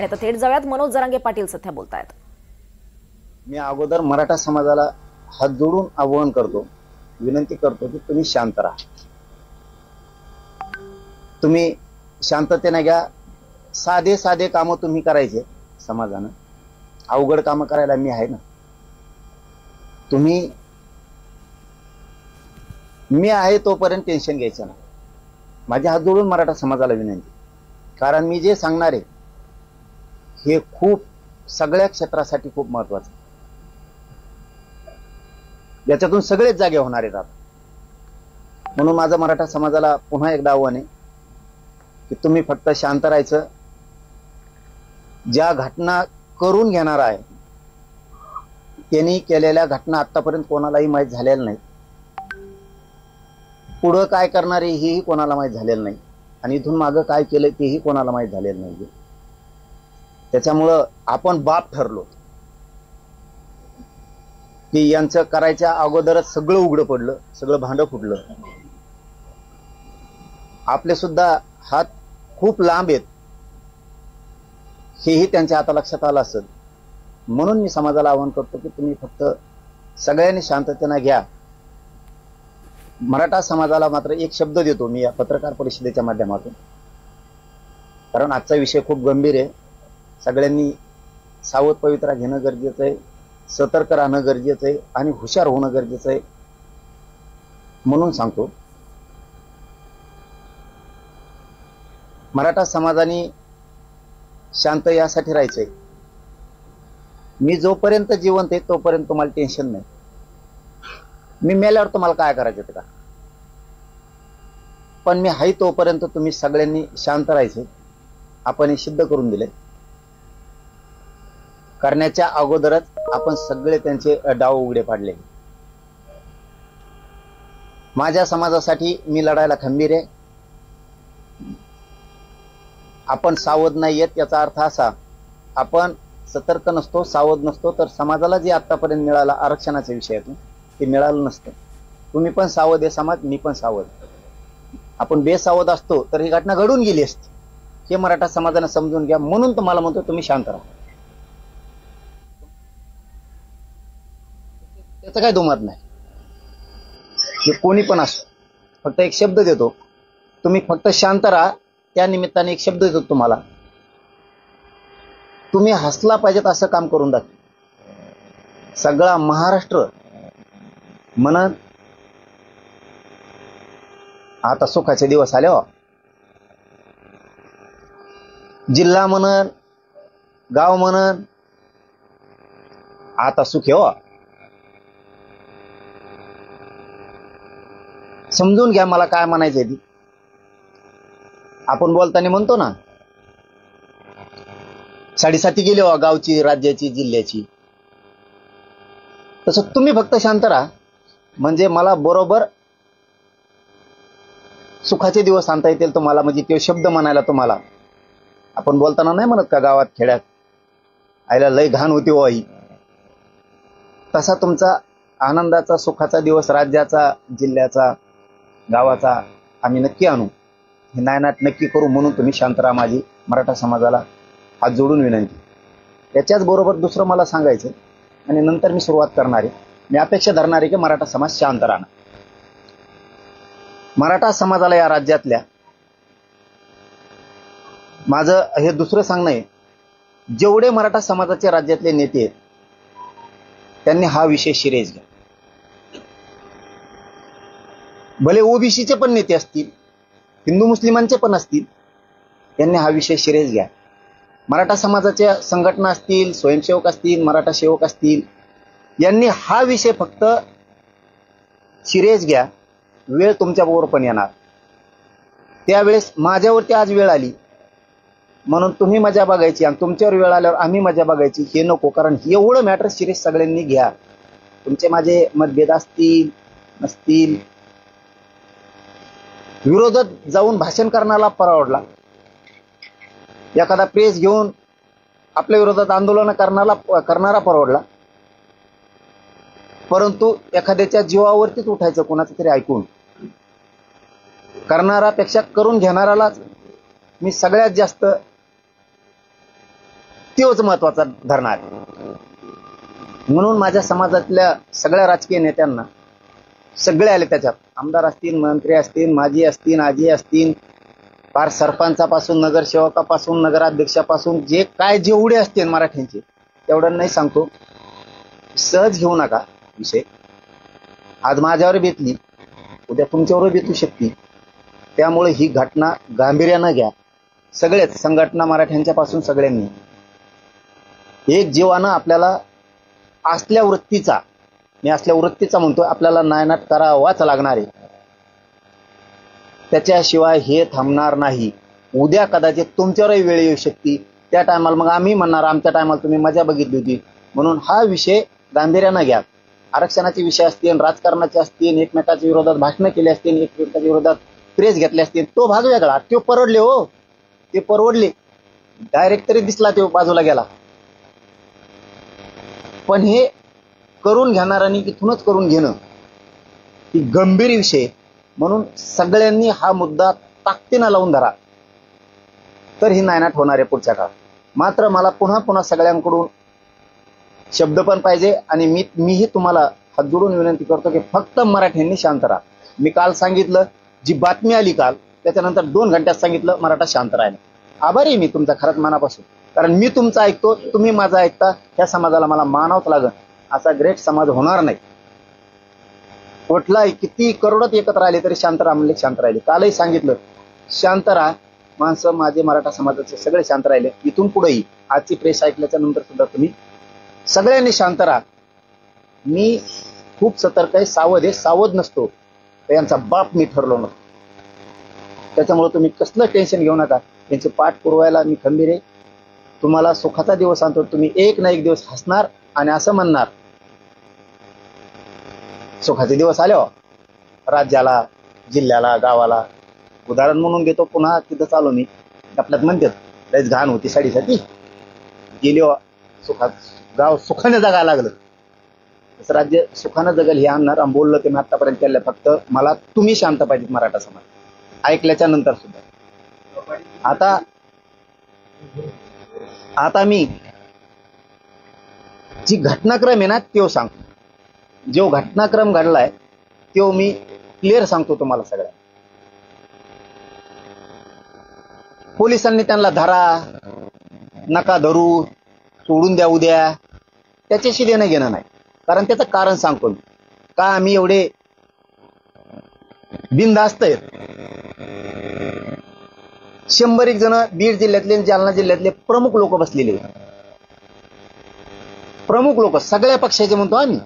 आणि आता थेट जाऊयात, मनोज जरांगे पाटील सध्या बोलतायत. मी अगोदर मराठा समाजाला हात जोडून आवाहन करतो, विनंती करतो की तुम्ही शांत राहा. तुम्ही शांततेने घ्या. साधे साधे कामं तुम्ही करायचे समाजानं, अवघड कामं करायला मी आहे ना. तुम्ही मी आहे तोपर्यंत टेन्शन घ्यायचं ना. माझे हात जोडून मराठा समाजाला विनंती, कारण मी जे सांगणार आहे हे खूप सगळ्या क्षेत्रासाठी खूप महत्वाचं. याच्यातून सगळेच जागे होणार आहेत. म्हणून माझं मराठा समाजाला पुन्हा एकदा आव्हान आहे की तुम्ही फक्त शांत राहायचं. ज्या घटना करून घेणार आहे त्यांनी केलेल्या घटना आतापर्यंत कोणालाही माहीत झालेल्या नाही. पुढं काय करणार आहे हेही कोणाला माहीत झालेलं नाही, आणि इथून मागं काय केलं तेही कोणाला माहीत झालेलं नाही. त्याच्यामुळं आपण बाप ठरलो की यांचं करायच्या अगोदरच सगळं उघडं पडलं, सगळं भांडं फुटलं. आपले सुद्धा हात खूप लांब आहेत हेही त्यांच्या आता लक्षात आलं असेल. म्हणून मी समाजाला आवाहन करतो की तुम्ही फक्त सगळ्यांनी शांततेने घ्या. मराठा समाजाला मात्र एक शब्द देतो मी या पत्रकार परिषदेच्या माध्यमातून, कारण आजचा विषय खूप गंभीर आहे. सगळ्यांनी सावध पवित्रा घेणं गरजेचं आहे, सतर्क राहणं गरजेचं आहे आणि हुशार होणं गरजेचं आहे. म्हणून सांगतो, मराठा समाजाने शांत यासाठी राहायचंय. मी जोपर्यंत जिवंत आहे तोपर्यंत तुम्हाला टेन्शन नाही. मी मेल्यावर तुम्हाला काय करायचं ते का, पण मी आहे तोपर्यंत तुम्ही सगळ्यांनी शांत राहायचं. आपण हे सिद्ध करून दिले. करण्याच्या अगोदरच आपण सगळे त्यांचे डाव उघडे पाडले. माझ्या समाजासाठी मी लढायला खंबीर आहे. आपण सावध नाहीयेत याचा अर्थ असा, आपण सतर्क नसतो, सावध नसतो, तर समाजाला जे आतापर्यंत मिळालं आरक्षणाच्या विषयातून ते मिळालं नसतं. तुम्ही पण सावध आहे समाज, मी पण सावध. आपण बेसावध असतो तर ही घटना घडून गेली असती. हे मराठा समाजाने समजून घ्या. म्हणून तुम्हाला म्हणतो तुम्ही शांत राहा. त्याचं काही दुमत नाही. हे कोणी पण असो, फक्त एक शब्द देतो, तुम्ही फक्त शांत राहा. त्या निमित्ताने एक शब्द देतो तुम्हाला, तुम्ही हसला पाहिजेत असं काम करून दाखवा. सगळा महाराष्ट्र म्हणत आता सुखाचे दिवस आले हो. जिल्हा म्हणन, गाव म्हणन, आता सुख हो. समजून घ्या मला काय म्हणायचंय ती. आपण बोलताना म्हणतो ना, साडेसाती गेली हो गावची, राज्याची, जिल्ह्याची. तसं तुम्ही फक्त शांत राहा, म्हणजे मला बरोबर सुखाचे दिवस आणता येतील तुम्हाला. म्हणजे ते शब्द म्हणायला तुम्हाला आपण बोलताना नाही म्हणत का गावात खेड्यात आईला लय घाण होती हो आई, तसा तुमचा आनंदाचा सुखाचा दिवस राज्याचा, जिल्ह्याचा, गावाचा आम्ही नक्की आणू. हे नायनाट नक्की करू. म्हणून तुम्ही शांत राहा. माझी मराठा समाजाला हात जोडून विनंती. याच्याच बरोबर दुसरं मला सांगायचं आणि नंतर मी सुरुवात करणार आहे. मी अपेक्षा धरणार आहे की मराठा समाज शांत राहणार. मराठा समाजाला या राज्यातल्या, माझं हे दुसरं सांगणं आहे, जेवढे मराठा समाजाचे राज्यातले नेते आहेत त्यांनी हा विषय शिरेस घ्या. भले ओबीसीचे पण नेते असतील, हिंदू मुस्लिमांचे पण असतील, त्यांनी हा विषय शिरेस घ्या. मराठा समाजाच्या संघटना असतील, स्वयंसेवक असतील, मराठा सेवक असतील, यांनी हा विषय फक्त शिरेस घ्या. वेळ तुमच्याबरोबर पण येणार. त्यावेळेस माझ्यावरती आज वेळ आली म्हणून तुम्ही मजा बघायची आणि तुमच्यावर वेळ आल्यावर आम्ही मजा बघायची हे नको. कारण एवढं मॅटर सिरियस सगळ्यांनी घ्या. तुमचे माझे मतभेद असतील नसतील, विरोधात जाऊन भाषण करण्याला परवडला, एखादा प्रेस घेऊन आपल्या विरोधात आंदोलन करणारा परवडला, परंतु एखाद्याच्या जीवावरतीच उठायचं कोणाचं तरी ऐकून करणारापेक्षा करून घेणारालाच मी सगळ्यात जास्त तोच महत्वाचा धरणार. म्हणून माझ्या समाजातल्या सगळ्या राजकीय नेत्यांना सगळे आले त्याच्यात, आमदार असतील, मंत्री असतील, माजी असतील, आजी असतील, फार सरपंचापासून, नगरसेवकापासून, नगराध्यक्षापासून, जे काय जेवढे असतील मराठ्यांचे तेवढं नाही सांगतो. सहज घेऊ नका विषय. आज माझ्यावर बेतली, उद्या तुमच्यावर बेतू शकते. त्यामुळे ही घटना गांभीर्यानं घ्या. सगळेच संघटना मराठ्यांच्या पासून सगळ्यांनी एक जीवानं आपल्याला असल्या वृत्तीचा, मी असल्या वृत्तीचा म्हणतो, आपल्याला नायनाट करावाच लागणार आहे. त्याच्याशिवाय हे थांबणार नाही. उद्या कदाचित तुमच्यावरही वेळ येऊ शकते. त्या टायमाला मग आम्ही म्हणणार आमच्या टायमाला तुम्ही मजा बघितली होती. म्हणून हा विषय गांभीर्यानं घ्या. आरक्षणाचे विषय असतील, राजकारणाचे असतील, एकमेकाच्या विरोधात भाषणं केली असतील, एकमेकाच्या विरोधात प्रेस घेतले असतील, तो भाग वेगळा. तो परवडले हो, ते परवडले. डायरेक्ट तरी दिसला तो बाजूला गेला. पण हे करून घेणाऱ्यांनी इथूनच करून घेणं ही गंभीर विषय. म्हणून सगळ्यांनी हा मुद्दा ताकदीनं लावून धरा, तर ही नायनाट होणार आहे पुढच्या काळात. मात्र मला पुन्हा पुन्हा सगळ्यांकडून शब्द पण पाहिजे आणि मीही तुम्हाला हात जोडून विनंती करतो की फक्त मराठ्यांनी शांत राहा. मी काल सांगितलं, जी बातमी आली काल त्याच्यानंतर 2 घंट्यात सांगितलं मराठा शांत राहिला. आभारी आहे मी तुमचा खरंच मनापासून, कारण मी तुमचं ऐकतो, तुम्ही माझं ऐकता. ह्या समाजाला मला मानावंच लागेल. असा ग्रेट समाज होणार नाही. कुठलाही किती करोडात एकत्र आले तरी शांत राहा म्हणले, शांत राहिले. कालही सांगितलं शांत राहा. माणसं माझे मराठा समाजाचे सगळे शांत राहिले. इथून पुढेही आजची प्रेस ऐकल्याच्या नंतर सुद्धा तुम्ही सगळ्यांनी शांत राहा. मी खूप सतर्क आहे, सावध आहे. सावध नसतो तर यांचा बाप मी ठरलो नसतो. त्याच्यामुळे तुम्ही कसलं टेन्शन घेऊ नका. त्यांचे पाठ पुरवायला मी खंबीर आहे. तुम्हाला सुखाचा दिवस आणतो. तुम्ही एक ना एक दिवस हसणार आणि असं म्हणणार, सुखाचे दिवस आले हो राज्याला, जिल्ह्याला, गावाला. उदाहरण म्हणून घेतो, पुन्हा तिथं चालू मी आपल्यात म्हणतात लयच घाण होती साडीसाठी गेली हो, सुखात गाव सुखाने जगायला लागलं. तसं राज्य सुखानं जगल हे आणणार. आणि बोललं ते मी आतापर्यंत केलं. फक्त मला तुम्ही शांत पाहिजेत मराठा समाज ऐकल्याच्या नंतर सुद्धा. आता मी जी घटनाक्रम आहे ना तो सांगतो. जो घटनाक्रम घडलाय तो मी क्लिअर सांगतो तुम्हाला सगळ्या. पोलिसांनी त्यांना धरा, नका धरू, सोडून द्या उद्या, त्याच्याशी देणं घेणं नाही. कारण त्याचं कारण सांगतो मी, का आम्ही एवढे बिनधास्त आहेत. 100 जण बीड जिल्ह्यातले, जालना जिल्ह्यातले प्रमुख लोक बसलेले. प्रमुख लोक सगळ्या पक्षाचे म्हणतो आम्ही.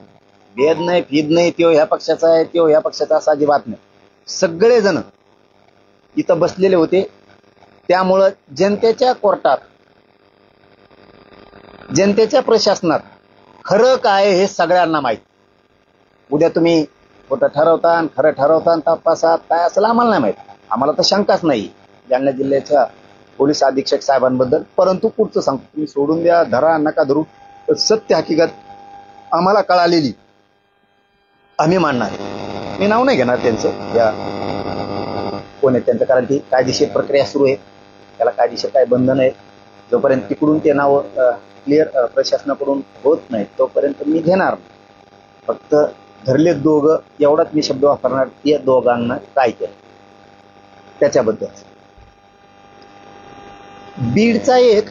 भेद नाही, फीद नाही, त्यो ह्या पक्षाचा आहे, त्यो ह्या पक्षाचा, असा अजिबात नाही. सगळेजण इथं बसलेले होते. त्यामुळं जनतेच्या कोर्टात, जनतेच्या प्रशासनात खरं काय हे सगळ्यांना माहित. उद्या तुम्ही खोटं ठरवता, खरं ठरवता, तपासात काय असेल आम्हाला नाही माहित. आम्हाला तर शंकाच नाही जालना जिल्ह्याच्या पोलीस अधीक्षक साहेबांबद्दल. परंतु पुढचं सांगतो, तुम्ही सोडून द्या, धरा, नका धरू, सत्य हकीकत आम्हाला कळालेली आम्ही मानणार. मी नाव नाही घेणार त्यांचं, या कोण आहे त्यांचं, कारण ती कायदेशीर प्रक्रिया सुरू आहे. त्याला कायदेशीर काय बंधन आहे. जोपर्यंत तिकडून ते नाव क्लिअर प्रशासनाकडून होत नाही तोपर्यंत मी घेणार. फक्त धरले दोघं एवढाच मी शब्द वापरणार. या दोघांना काय केलं त्याच्याबद्दल. बीडचा एक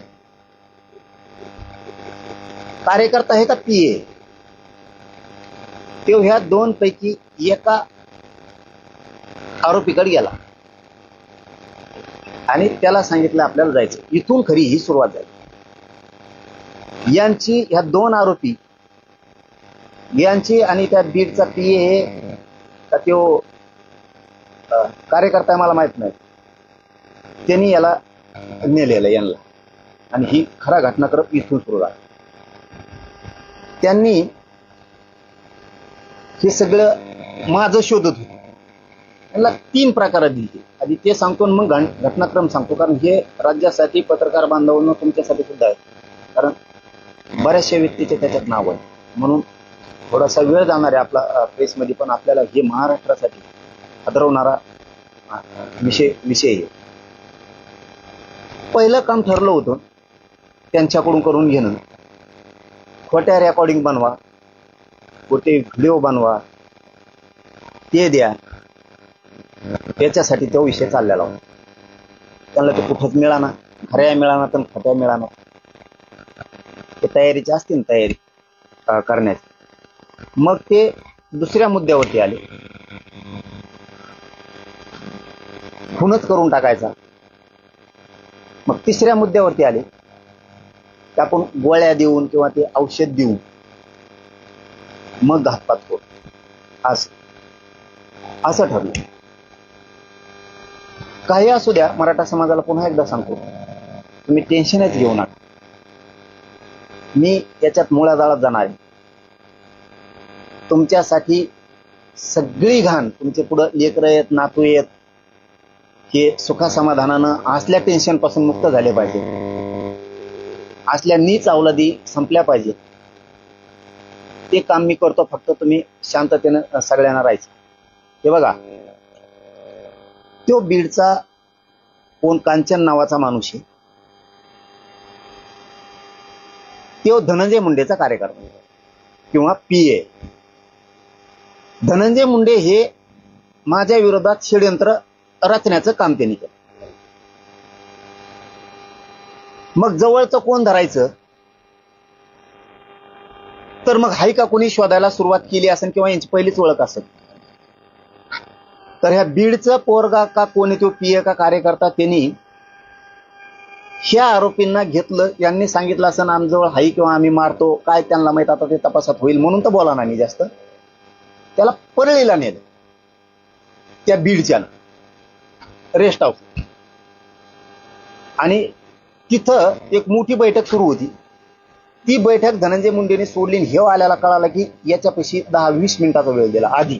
कार्यकर्ता आहे का पीए, तो ह्या 2 पैकी एका आरोपीकडे गेला आणि त्याला सांगितलं आपल्याला जायचं. इथून खरी ही सुरुवात झाली. यांची ह्या 2 आरोपी यांची आणि त्या बीडचा पीए का तो कार्यकर्ता मला माहित नाही, त्यांनी याला नेलेलं यांना. आणि ही खरा घटनाक्रम इथून सुरू झाला. त्यांनी हे सगळं माझं शोधत होतं. त्यांना 3 प्रकारात दिली. आधी ते सांगतो मग घटनाक्रम सांगतो, कारण हे राज्यासाठी, पत्रकार बांधवांना, तुमच्यासाठी सुद्धा आहे. कारण बऱ्याचशा व्यक्तीचे त्याच्यात नाव आहे. म्हणून थोडासा वेळ जाणार आहे आपला प्रेसमध्ये, पण आपल्याला हे महाराष्ट्रासाठी हादरवणारा विषय आहे. पहिलं काम ठरलं होतं त्यांच्याकडून करून घेणं, खोट्या रेकॉर्डिंग बनवा, खोटे व्हिडिओ बनवा, ते द्या, त्याच्यासाठी तो विषय चाललेला होता. त्यांना ते कुठंच मिळाना, खऱ्या मिळाना तर खोट्या मिळाना. ते तयारीची असते ना, तयारी करण्याची. मग ते दुसऱ्या मुद्द्यावरती आले, खूनच करून टाकायचा. मग तिसऱ्या मुद्द्यावरती आले की आपण गोळ्या देऊन किंवा ते औषध देऊन मग घातपात करू, असं ठरलं. काही असू द्या, मराठा समाजाला पुन्हा एकदा सांगतो, तुम्ही टेन्शनच घेऊ नका. मी याच्यात मुळाजाळात जाणार आहे. तुमच्यासाठी सगळी घाण, तुमचे पुढं लेकरं आहेत, नातू आहेत, हे सुखासमाधानानं असल्या टेन्शन पासून मुक्त झाले पाहिजे, असल्या नीच अवलादी संपल्या पाहिजे. ते काम मी करतो. फक्त तुम्ही शांततेनं सगळ्यांना राहायचं. हे बघा, तो बीडचा कोण कांचन नावाचा माणूस आहे, तो धनंजय मुंडेचा कार्यकर्ता किंवा पीए. धनंजय मुंडे हे माझ्या विरोधात षडयंत्र रचण्याचं काम त्यांनी केलं. मग जवळचं कोण धरायचं, तर मग हाय का कोणी शोधायला सुरुवात केली असेल किंवा यांची पहिलीच ओळख असेल, तर ह्या बीडचं पोरगा का कोणी, तो पीए का कार्यकर्ता, त्यांनी ह्या आरोपींना घेतलं. यांनी सांगितलं असं आमजवळ हाई किंवा आम्ही मारतो, काय त्यांना माहित, आता ते तपासात होईल म्हणून तर बोला नाही जास्त. त्याला परळीला नेलं, त्या बीडच्या रेस्ट हाऊस, आणि तिथं एक मोठी बैठक सुरू होती. ती बैठक धनंजय मुंडेने सोडली. हे आल्याला कळालं की याच्यापाशी 10-20 मिनिटाचा वेळ दिला. आधी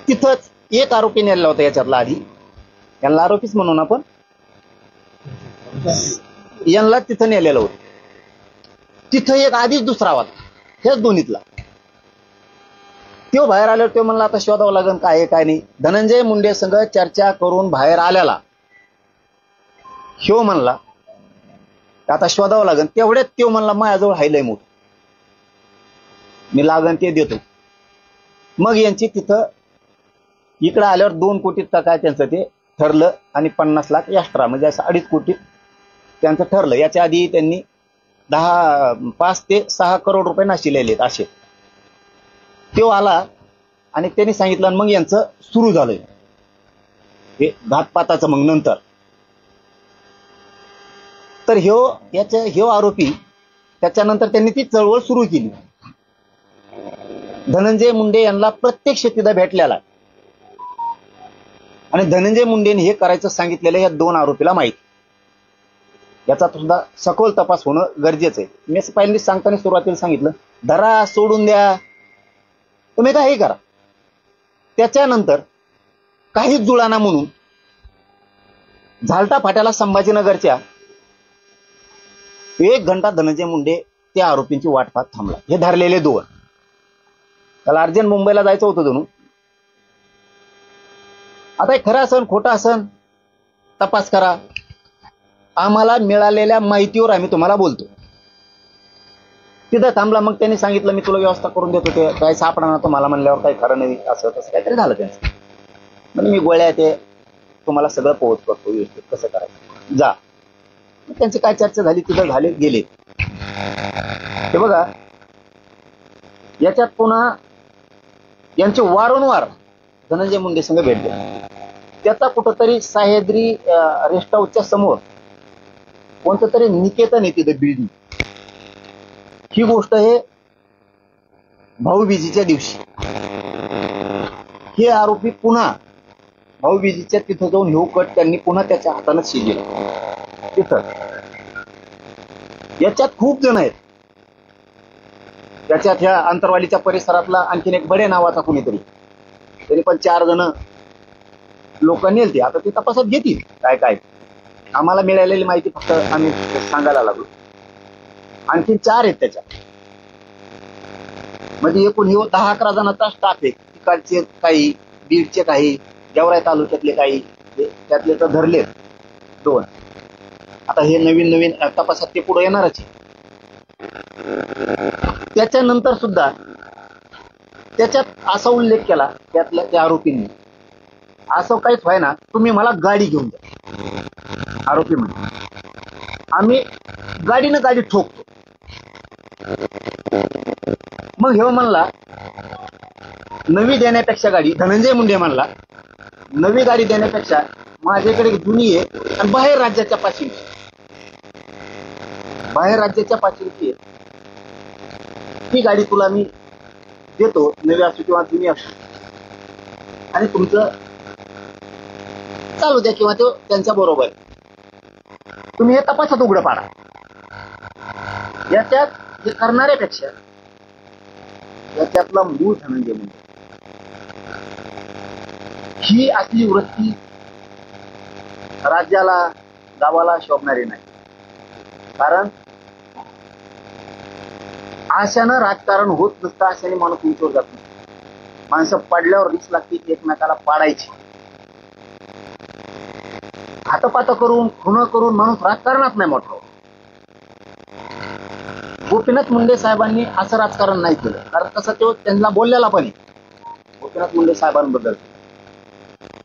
तिथंच एक आरोपी नेलेला होता याच्यातला. आधी यांना आरोपीच म्हणून आपण यांना तिथं नेलेलं होतं. तिथं एक आधीच दुसरा होता, हेच दोन्हीतला. तो बाहेर आल्यावर तो म्हणला आता शोधावं लागेल काय आहे काय नाही. धनंजय मुंडे संग चर्चा करून बाहेर आल्याला ह्यो म्हणला आता शोधावं लागेल. तेवढ्यात तो म्हणला माझ्याजवळ हायलय मोठ, मी लागन ते देतो. मग यांची तिथं इकडं आल्यावर 2 कोटी काय त्यांचं ते ठरलं आणि 50 लाख एक्स्ट्रा, म्हणजे असं 2.5 कोटी त्यांचं ठरलं. याच्या आधी त्यांनी 5 ते 6 करोड रुपये नाशिलेले असे. तो आला आणि त्यांनी सांगितलं, आणि मग यांचं सुरू झालं हे घातपाताचं. मग नंतर तर ह्यो आरोपी, त्याच्यानंतर त्यांनी ती चळवळ सुरू केली. धनंजय मुंडे यांना प्रत्यक्ष तिथं भेटलेला, आणि धनंजय मुंडेने हे करायचं सांगितलेलं या 2 आरोपीला माहिती. याचा सुद्धा सखोल तपास होणं गरजेचं आहे. मी पहिल्यांदा सांगताना सुरुवातीला सांगितलं, धरा सोडून द्या, तुम्ही काही करा. त्याच्यानंतर काही जुळाना म्हणून झालटा फाट्याला संभाजीनगरच्या 1 घंटा धनंजय मुंडे त्या आरोपींची वाट पाहत थांबला. हे धरलेले 2, त्याला अर्जंट मुंबईला जायचं होतं जणू. आता खरं असन खोटं असन तपास करा, आम्हाला मिळालेल्या माहितीवर आम्ही तुम्हाला बोलतो. तिथं थांबला. मग त्यांनी सांगितलं मी तुला व्यवस्था करून देतो. ते काय सापडणार तुम्हाला म्हणल्यावर काही खरं नाही, असं तसं काहीतरी झालं त्यांचं. म्हणजे मी गोळ्या ते तुम्हाला सगळं पोहोच करतो व्यवस्थित, कसं करायचं जा. त्यांची काय चर्चा झाली, तिथं झाले गेले. हे बघा, याच्यात पुन्हा यांचे वारंवार धनंजय मुंडे संघ भेटले. त्याचा कुठंतरी सह्याद्री रेस्ट हाऊसच्या समोर कोणतं तरी निकेतन आहे तिथे बिल्डिंग. ही गोष्ट आहे भाऊबीजेच्या दिवशी. हे आरोपी पुन्हा भाऊबीजेच्या तिथं जाऊन हे कट त्यांनी पुन्हा त्याच्या हाताने शिजलं तिथं. याच्यात खूप जण आहेत. त्याच्यात ह्या अंतरवालीच्या परिसरातला आणखीन एक बडे नावाचा कोणीतरी, तरी पण 4 जण लोक नेलते. आता ते तपासात घेतील काय काय. आम्हाला मिळालेली माहिती फक्त आम्ही सांगायला लागलो. आणखीन 4 आहेत त्याच्यात. म्हणजे एकूण 10-11 जणांचा स्टाफ आहे. तिकडचे काही, बीडचे काही, गेवराई तालुक्यातले काही, त्यातले तर धरले 2. आता हे नवीन नवीन तपासात ते पुढे येणारच आहे. त्याच्यानंतर सुद्धा त्याच्यात असा उल्लेख केला त्यातल्या त्या आरोपींनी, असं काहीच व्हाय ना, तुम्ही मला गाडी घेऊन द्या. आरोपी म्हणजे आम्ही गाडीनं गाडी ठोकतो. मग हे म्हणला नवी देण्यापेक्षा गाडी, धनंजय मुंडे म्हणला नवी गाडी देण्यापेक्षा माझ्याकडे जुनी आहे आणि बाहेर राज्याच्या पाचवीची, बाहेर राज्याच्या पाचवीची आहे, ही गाडी तुला मी देतो, नवी असो किंवा जुनी असो, आणि तुमचं चालू द्या किंवा तो त्यांच्या बरोबर, तुम्ही हे तपासात उघडं पाडा. याच्यात हे करणाऱ्यापेक्षा याच्यातला मूळ धनंजय मुंडे ही असली वृत्ती राज्याला गावाला शोभणारी नाही. कारण आशानं राजकारण होत नसतं, आशाने माणूस उंचवर जात नाही. माणसं पडल्यावर रीस लागते एकमेकाला पाडायची. हातपात करून खुणं करून माणूस राजकारणात नाही मोठा. गोपीनाथ मुंडे साहेबांनी असं राजकारण नाही केलं, कारण कसं तो त्यांना बोललेला पण आहे. गोपीनाथ मुंडे साहेबांबद्दल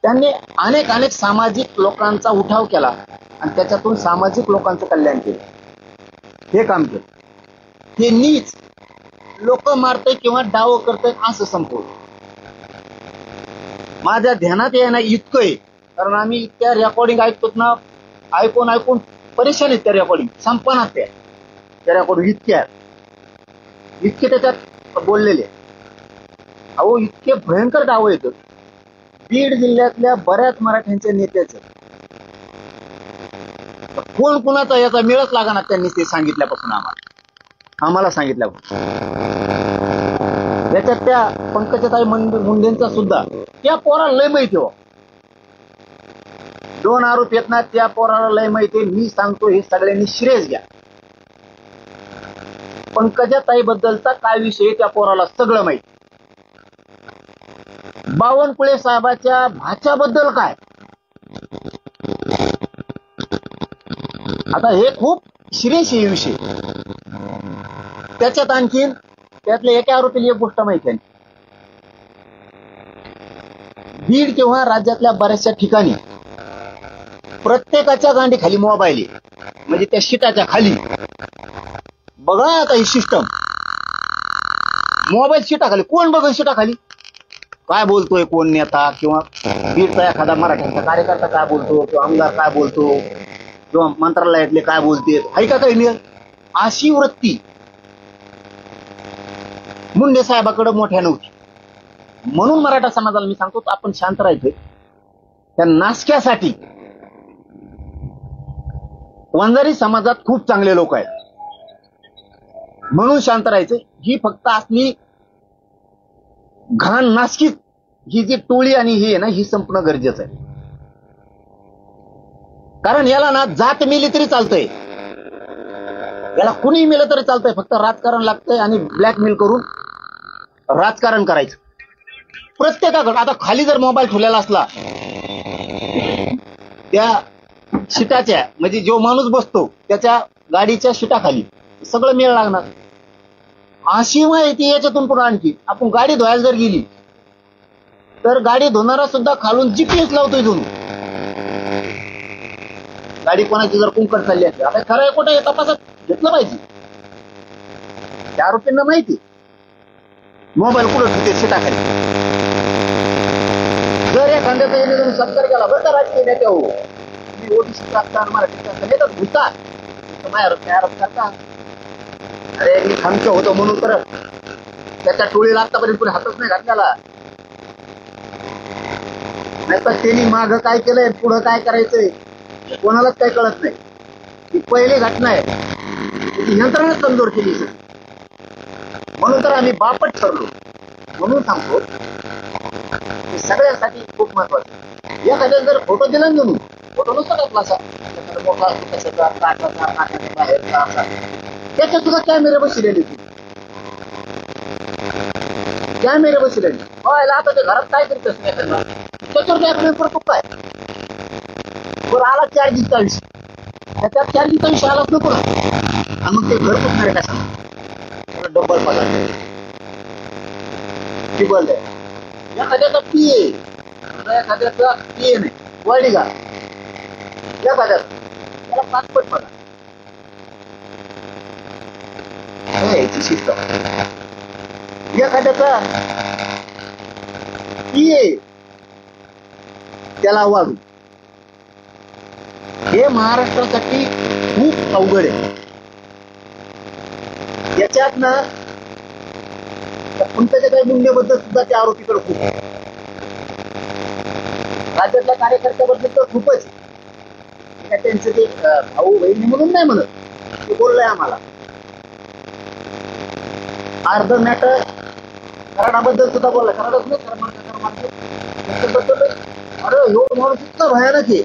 त्यांनी अनेक अनेक सामाजिक लोकांचा उठाव केला आणि त्याच्यातून सामाजिक लोकांचं कल्याण केलं. हे काम केलं. हे नीच लोक मारतय किंवा डाव करतय असं संपवलं. माझ्या ध्यानात येणं इतकं आहे, कारण आम्ही इतक्या रेकॉर्डिंग ऐकतो ना, ऐकून ऐकून परेशान आहेत त्या रेकॉर्डिंग, संपनात त्या रेकॉर्डिंग इतके त्याच्यात बोललेले. अहो इतके भयंकर डाव येतं. बीड जिल्ह्यातल्या बऱ्याच मराठ्यांच्या नेत्याचं कोण कुणाचा याचा मेळच लागणार त्यांनी ते सांगितल्यापासून आम्हाला सांगितल्यापासून. त्याच्यात त्या पंकजाताई मुंडेंचा सुद्धा त्या पोराला लय माहिती हो. 2 आरोप येत ना, त्या पोराला लय माहिती. मी सांगतो हे सगळ्यांनी श्रेयस घ्या. पंकजाताई बद्दलचा काय विषय त्या पोराला सगळं माहिती. बावनकुळे साहेबाच्या भाच्याबद्दल काय, आता हे खूप सिरियस आहे विषय. त्याच्यात आणखीन त्यातल्या एका आरोपीला एक गोष्ट माहिती आहे. बीड किंवा राज्यातल्या बऱ्याचशा ठिकाणी प्रत्येकाच्या गांडी खाली मोबाईल आहे, म्हणजे त्या शिटाच्या खाली. बघा आता ही सिस्टम, मोबाईल शिटा खाली. कोण बघ शिटा खाली काय बोलतोय, कोण नेता किंवा बीडचा एखादा मराठ्यांचा कार्यकर्ता काय बोलतो, किंवा आमदार काय बोलतो, किंवा मंत्रालयातले काय बोलते, आहे का काही नाही. अशी वृत्ती मुंडे साहेबाकडे मोठ्या नव्हती. म्हणून मराठा समाजाला मी सांगतो आपण शांत राहायचंय. त्या नासक्यासाठी वंजारी समाजात खूप चांगले लोक आहेत, म्हणून शांत राहायचंय. ही फक्त असली घाण नासकी ही जी टोळी आणि ही आहे ना, ही संपणं गरजेचं आहे. कारण याला ना जात मिली तरी चालतंय, याला कुणी मिळलं तरी चालतंय. फक्त राजकारण लागतंय आणि ब्लॅकमेल करून राजकारण करायचं प्रत्येकाकडे. आता खाली जर मोबाईल ठेवलेला असला त्या शिटाच्या, म्हणजे जो माणूस बसतो त्याच्या गाडीच्या शिटाखाली, सगळं मेळ लागणार. अशी माहिती याच्यातून पुढे आणखी आपण गाडी धुवायला जर गेली तर गाडी धुणारा सुद्धा खालून जीपीएस लावतोय धुवून. गाडी कोणाची जर कुंकड चालली असते, आता खरं कुठे हे तपासात घेतलं पाहिजे. त्या आरोपींना माहिती मोबाईल कुठं ठेवते शिटाखाली. जर एखाद्याचा येणे सत्कार केला बरं का राजकीय नेत्या, हो मी ओबीसीचा असताना मराठीचा नेता घुसा माझ्या आरोप करता. अरे मी खमचं होतो म्हणून तर त्याच्या टोळीला आतापर्यंत कोणी हातच नाही घातल्याला. नाही तर त्यांनी मागं काय केलंय, पुढं काय करायचंय कोणालाच काही कळत नाही. ही पहिली घटना आहे, त्याची यंत्रणाच कमजोर केली. म्हणून तर आम्ही बापट ठरलो. म्हणून सांगतो हे सगळ्यांसाठी खूप महत्वाचं. एखाद्या जर फोटो दिला ना, तुम्ही फोटो नुसता टाकला असा मोठा कशाचा काठाचा काठाच्या बाहेरचा असा, त्याच्यात सुद्धा कॅमेरे बसलेले, कॅमेरे बसलेले. आता ते घरात काय करत त्याच्यावर करतो काय बरं आला 4 40 त्याच्यात चार्जिंगचा विषय आलाच नको ना. आणि मग ते घर पुसणार आहे कशा डबल पगार टिबल आहे. एखाद्याचा पीए एखाद्याचा पीए नाही वाढी का एखाद्याचा त्याला 5 पट पगार याची शिस्त. एखाद्याचा पीए त्याला वाढू. हे महाराष्ट्रासाठी खूप अवघड आहे. याच्यात ना पंकजा काही मुंडेबद्दल सुद्धा त्या आरोपीकडे खूप राज्यातल्या कार्यकर्त्याबद्दल तर खूपच. त्यांचं ते भाऊ बहिणी म्हणून नाही म्हणत, ते बोललंय आम्हाला. अर्ध मॅटर कराडाबद्दल सुद्धा बोलला. कराडच नाही त्याच्याबद्दल. अरे ह्यो माणूस इतका भयानक आहे.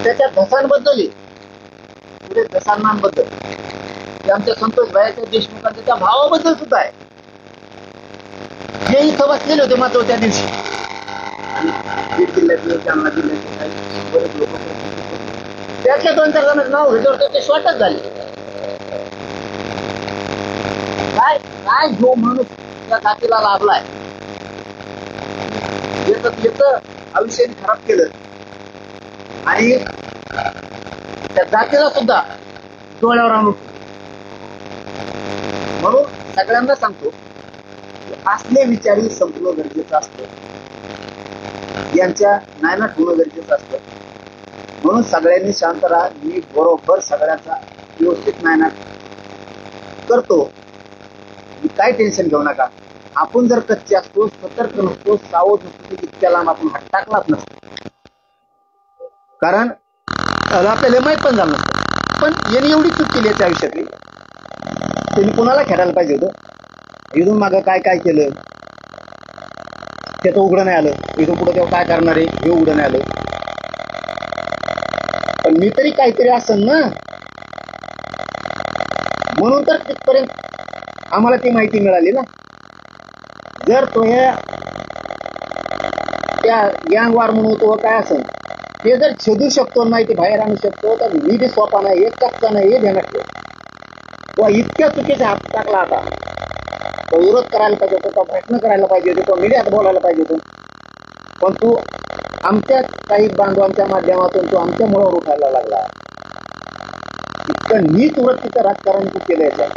त्याच्या धसांबद्दल धसांबद्दल आमच्या संतोष भाईच्या देशमुखांच्या त्या भावाबद्दल सुद्धा आहे. हे इथं बसलेले होते मात्र त्या दिवशी. बीड जिल्ह्यातले जालना जिल्ह्यातले काही बरेच लोक त्यातल्या 2-4 जणांचं नाव घेतल्यावर त्याचे शॉर्टच झाले. काय काय जो माणूस त्या जातीला लाभलाय येत आयुष्याने खराब केलं आणि त्या जातीला सुद्धा डोळ्यावर आणून. म्हणून सगळ्यांना सांगतो असले विचारी संपणं गरजेचं असतं. यांच्या नायनाट होणं गरजेचं असतं. म्हणून सगळ्यांनी शांत राहा. मी बरोबर सगळ्यांचा व्यवस्थित नायनाट करतो. काय टेन्शन घेऊ नका. आपण जर कच्चे असतो, सतर्क नसतो, सावध नसतो, इतक्या लांब आपण हात टाकलाच नसतो. कारण आपल्याला माहित पण झालं नसतं. पण याने एवढी चूक केली याच्या आयुष्यातली. त्यांनी कोणाला खेळायला पाहिजे होतं. इथून मागं काय काय केलं त्याचं उघडं नाही आलं. इथून पुढे तेव्हा काय करणार आहे हे उघडं नाही आलं. पण मी तरी काहीतरी असेल ना. म्हणून तर तिथपर्यंत आम्हाला ती माहिती मिळाली ना. जर तो त्या गँग वार म्हणून तो काय असेल ते जर छेदू शकतो, माहिती बाहेर आणू शकतो, तर मी बी सोपा नाही, एक टक्का नाही हे ध्यानात ठेव. तो इतक्या चुकीचा हात टाकला आता. तो विरोध करायला पाहिजे होता, तो प्रश्न करायला पाहिजे होते, तो मीडियात बोलायला पाहिजे होतं. पण तू आमच्या काही बांधवांच्या माध्यमातून तू आमच्या मुळावर उठायला लागला. इतकं नीट वृत्तीचं राजकारण तू केलं याच्यात.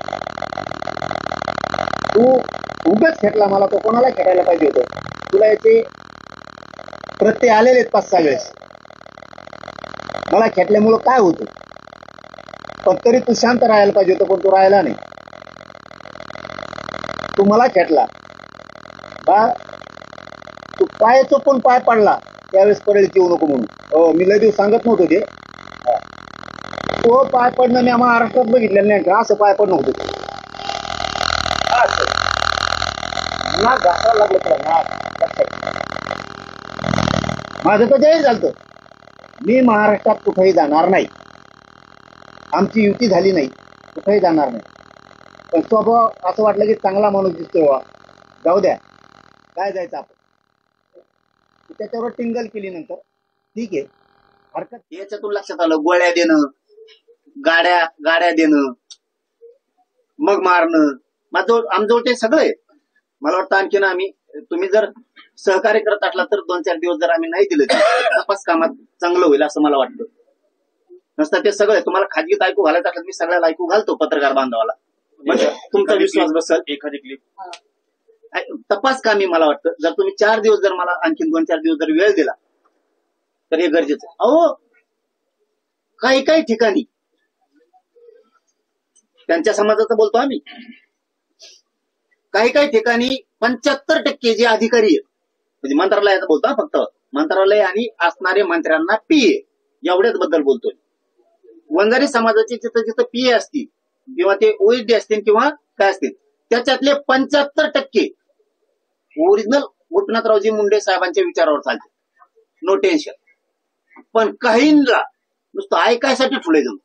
तू उगाच खेळला मला. तो कोणाला खेळायला पाहिजे होतं. तुला याचे प्रत्यय आलेले 5-6 वेळेस. मला खेटल्यामुळं काय होतं. पण तरी तू शांत राहायला पाहिजे होतं. पण तू राहायला नाही. तू मला खेटला बा. तू पाय चुकून पाय पडला त्यावेळेस पडेल येऊ नको म्हणून. हो मी लय दिवस सांगत नव्हतो ते. तो पाय पडणं मी महाराष्ट्रात बघितलेलं नाही. असं पाय पडणं होतं. नाक घासायला लागलं तुला. नाक माझं तर जाहीर झालं. मी महाराष्ट्रात कुठेही जाणार नाही. आमची युती झाली नाही. कुठेही जाणार नाही. पण स्वभाव असं वाटलं की चांगला माणूस दिसतोय. जाऊ द्या काय जायचं आपण. त्याच्यावर टिंगल केली नंतर ठीक आहे हरकत. याच्यातून लक्षात आलं गोळ्या देणं, गाड्या देणं, मग मारणं. आमजवळ ते सगळं आहे. मला वाटतं आणखीन आम्ही तुम्ही जर सहकार्य करत असला तर 2-4 दिवस जर आम्ही नाही दिलं तपास कामात चांगलं होईल असं मला वाटतं. नसतं ते सगळं तुम्हाला खाजगीत ऐकू घालायचं असलं मी सगळ्याला ऐकू घालतो पत्रकार बांधवाला. म्हणजे तुमचा विश्वास बसेल. एखादी क्लिप तपास कामी मला वाटतं जर तुम्ही 4 दिवस जर मला आणखीन 2-4 दिवस जर वेळ दिला तर हे गरजेचं आहे. अहो काही ठिकाणी त्यांच्या समाजाचं बोलतो आम्ही. काही ठिकाणी 75% जे अधिकारी आहेत म्हणजे मंत्रालयाचं बोलतो फक्त मंत्रालय आणि असणारे मंत्र्यांना पीए एवढ्याच बद्दल बोलतोय. वंजारी समाजाचे जिथं पीए असतील किंवा ते ओएसडी असतील किंवा काय असतील त्याच्यातले 75% ओरिजिनल गोपीनाथरावजी मुंडे साहेबांच्या विचारावर चालते. No tension. पण काहींना नुसतं ऐकायसाठी ठुले जाऊ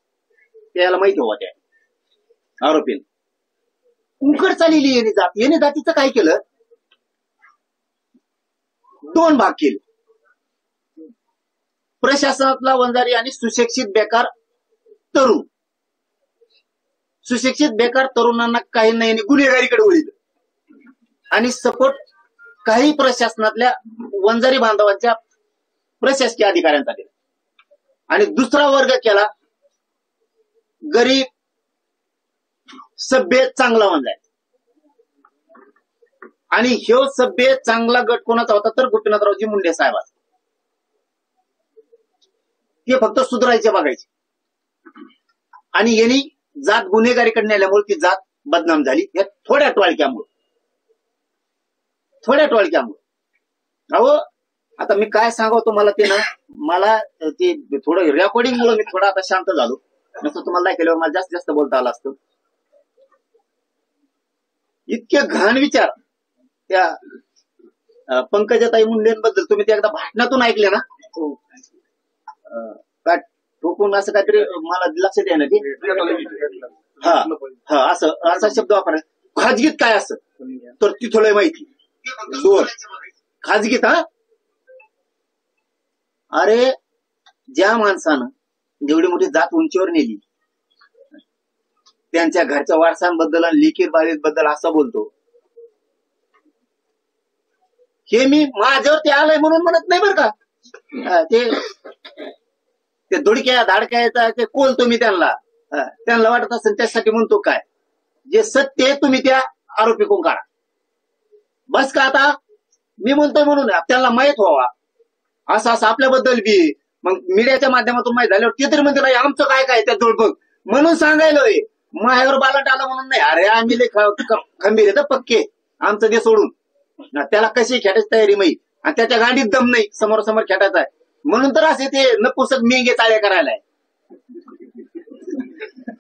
त्याला माहिती हवा त्या आरोपीने उकड चाललेली येणे जातीचं काय केलं 2 भाग केले. प्रशासनातला वंजारी आणि सुशिक्षित बेकार तरुण, सुशिक्षित बेकार तरुणांना काही नाही गुन्हेगारीकडे वळील आणि सपोर्ट काही प्रशासनातल्या वंजारी बांधवांच्या प्रशासकीय अधिकाऱ्यांचा केला आणि दुसरा वर्ग केला गरीब सभ्य चांगला वंजारी. आणि ह्यो सभ्य चांगला गट कोणाचा होता तर गोपीनाथरावजी मुंडे साहेबांचा. ते फक्त सुधारायचे बघायचे आणि यांनी जात गुन्हेगारीकडे नेल्यामुळे ती जात बदनाम झाली या थोड्या टोळक्यामुळे. अहो आता मी काय सांगावं तुम्हाला ते ना, मला ते थोडं रेकॉर्डिंग मुळे मी थोडा आता शांत झालो, नसतं तुम्हाला नाही केल्यावर मला जास्त बोलता आलं असतं. इतके घाण विचार त्या पंकजाताई मुंडेंबद्दल तुम्ही ते एकदा भाषणातून ऐकले ना, काय ठोकून असं काहीतरी मला लक्षात येणार की हा असा शब्द वापरायचा. खाजगीत काय असं तर तिथं माहिती दोन खाजगीत. हा अरे ज्या माणसानं जेवढी मोठी जात उंचीवर नेली त्यांच्या घरच्या वारसांबद्दल आणि लिखित बाबीबद्दल असं बोलतो, हे मी माझ्यावरती आलंय म्हणून म्हणत नाही बरं का. ते धुडक्या धाडक्याचा ते कोल तुम्ही त्यांना वाटत असेल त्यासाठी म्हणतो काय, जे सत्य आहे तुम्ही त्या आरोपी कोण काढा बस का. आता मी म्हणतोय म्हणून त्यांना माहित व्हावा असं आपल्याबद्दल बी मग मीडियाच्या माध्यमातून माहित झाल्यावर ते तरी म्हणते नाही आमचं काय काय त्या बघ म्हणून सांगायलोय. मायावर बालट आला म्हणून नाही, अरे आम्ही खंबीर आहे तर पक्के आमचं ते सोडून त्याला कशी खेटायची तयारी माहीत आणि त्याच्या गाडीत दम नाही, समोर खेटायचा आहे म्हणून तर असे ते नपुसक मेंगे चाळे करायला.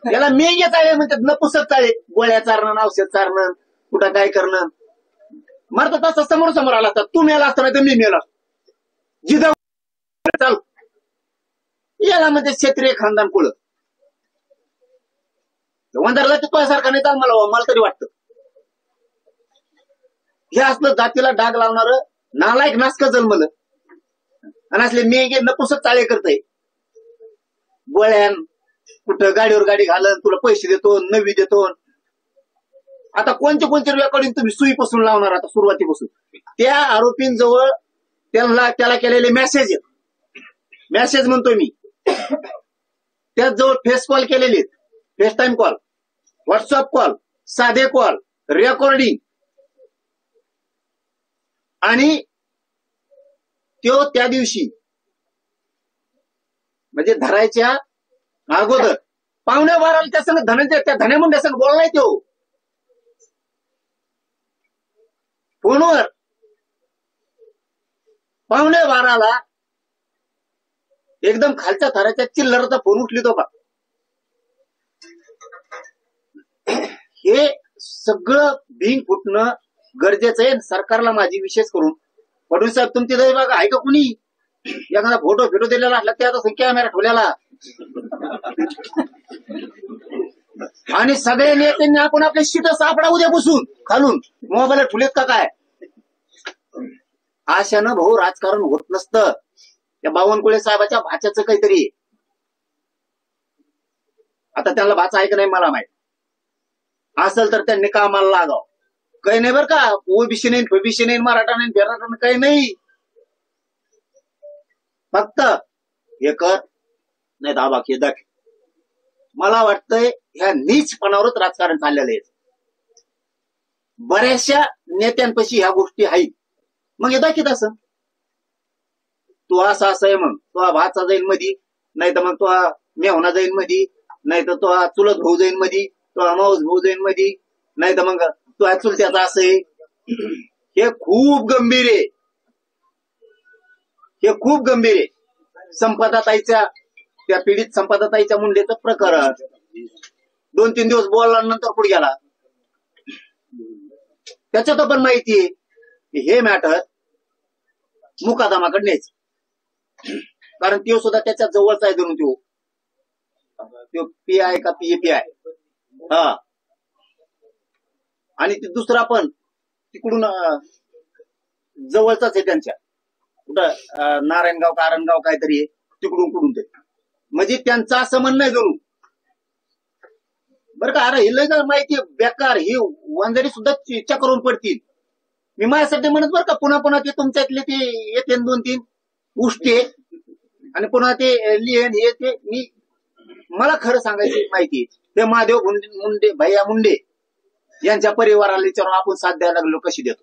त्याला मेंगे चाळे म्हणतात, नपुसक चाळे, गोळ्या चारणं औषध चारणं कुठं काय करणं. मारतात असं समोर आला असता, तू मेला असता नाही तर मी मेला जिदा चाल. याला म्हणजे क्षेत्रीय खानदान कुळ वंदारला ते तुझ्यासारखा नाही चाल मला तरी वाटतं. हे असलं जातीला डाग लावणार नालायक नासक जन्मलं आणि असले मेघे नपुसक चाळे करतय. गोळ्यान कुठं गाडीवर गाडी घालन, तुला पैसे देतो नवी देतो. आता कोणते रेकॉर्डिंग तुम्ही सुईपासून लावणार आता सुरुवातीपासून. त्या आरोपींजवळ त्याला केलेले मेसेज म्हणतोय मी, त्याजवळ फेस कॉल केलेले, face time call, WhatsApp call, साधे कॉल, रेकॉर्डिंग. आणि तो त्या दिवशी म्हणजे धरायच्या अगोदर 11:15 त्या संग त्या धन्यामुंड्या संग बोललाय तो फोनवर. 11:15 एकदम खालच्या थराच्या चिल्लरचा फोन उठली तो का. हे सगळं भिंग फुटणं गरजेचं आहे. सरकारला माझी विशेष करून फडणवीस साहेब तुमची दही बघा आहे का कुणी एखादा फोटो दिलेला असला त्याचा कॅमेरा ठेवलेला आणि सगळ्या नेत्यांनी आपण आपले शीट सापडा उद्या बसून खालून मोबाईल ठुलेत का काय. आशानं भाऊ राजकारण होत नसतं. त्या बावनकुळे साहेबाच्या भाच्याचं काहीतरी आता त्यांना भाचा आहे का नाही मला माहित असेल तर त्यांनी कामाला लागावं. काही नाही बरं का, ओबीसी नाही फबीसी नाही मराठा नाही बेराठा नाही काही नाही. फक्त हे कर नाही दाबाकी दाखव. मला वाटतंय ह्या नीचपणावरच राजकारण चाललेलं आहे. बऱ्याचशा नेत्यांपाशी ह्या गोष्टी आहेत. मग हे दाखीत असं तू असं आहे मग तो भाचा जाईल मधी, नाही तर मग तो मेहना जाईल मधी, नाही तर तो चुलत भाऊ जाईल मधी, तो माऊस भाऊ जाईल मधी, नाही तर मग तो चुलत्याचा असं आहे. हे खूप गंभीर आहे. हे खूप गंभीर आहे. संपदाताईच्या त्या पीडित संपदाताईच्या मुंडेचं प्रकरण 2-3 दिवस बोलल्यानंतर पुढे गेला. त्याच्यात पण माहिती आहे की हे मॅटर मुकादमाकडे न्यायचं कारण तो सुद्धा त्याच्या जवळचा आहे धरून तो पीआय का पीएपीआय हा आणि ते दुसरा पण तिकडून जवळचाच आहे त्यांच्या कुठं नारायणगाव कारणगाव काहीतरी आहे तिकडून कुठून तरी. म्हणजे त्यांचं असं म्हणणं आहे जणू बरं का. अरे हे लय माहिती बेकार, ही वंजारी सुद्धा चक्रून पडतील. मी माझ्यासाठी म्हणत बरं का, पुन्हा पुन्हा ते तुमच्यातले ते येते 2-3 उष्टे आणि पुन्हा ते लिहिण हे ते. मी मला खरं सांगायची माहिती, ते महादेव मुंडे भैया मुंडे यांच्या परिवाराला विचारून आपण साथ द्यायला लागलो कशी देतो.